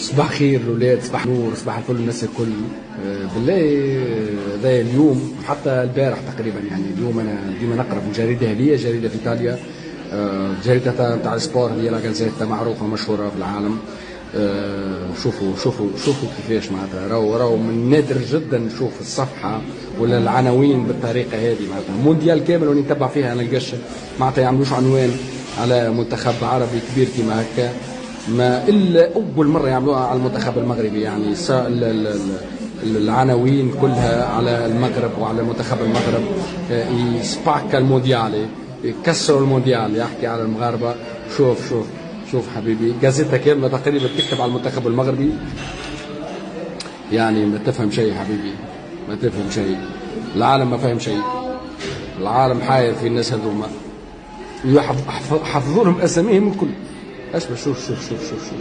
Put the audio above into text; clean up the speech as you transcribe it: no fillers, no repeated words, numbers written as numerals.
صباح خير الأولاد، صباح نور، صباح الفل الناس الكل. بالله ذا اليوم حتى البارح تقريبا، يعني اليوم أنا ديما نقرأ في جريدة هذه، جريدة في إيطاليا، جريدة تاع السبور، هي لا جازيتا معروفة مشهورة في العالم. شوفوا كيفاش معناتها راهو من النادر جدا نشوف الصفحة ولا العناوين بالطريقة هذه، معناتها مونديال كامل وني نتبع فيها أنا نلقاش معناتها يعملوش عنوان على منتخب عربي كبير كيما هكا، ما الا اول مره يعملوها على المنتخب المغربي. يعني العناوين كلها على المغرب وعلى منتخب المغرب، يسباكا المونديالي، يكسروا المونديال، يحكي على المغاربه. شوف حبيبي، جازيتا كامله تقريبا تكتب على المنتخب المغربي. يعني ما تفهم شيء حبيبي، ما تفهم شيء. العالم ما فهم شيء، العالم حاير في الناس هذوما، حفظوا لهم اساميهم الكل. اسمع، شوف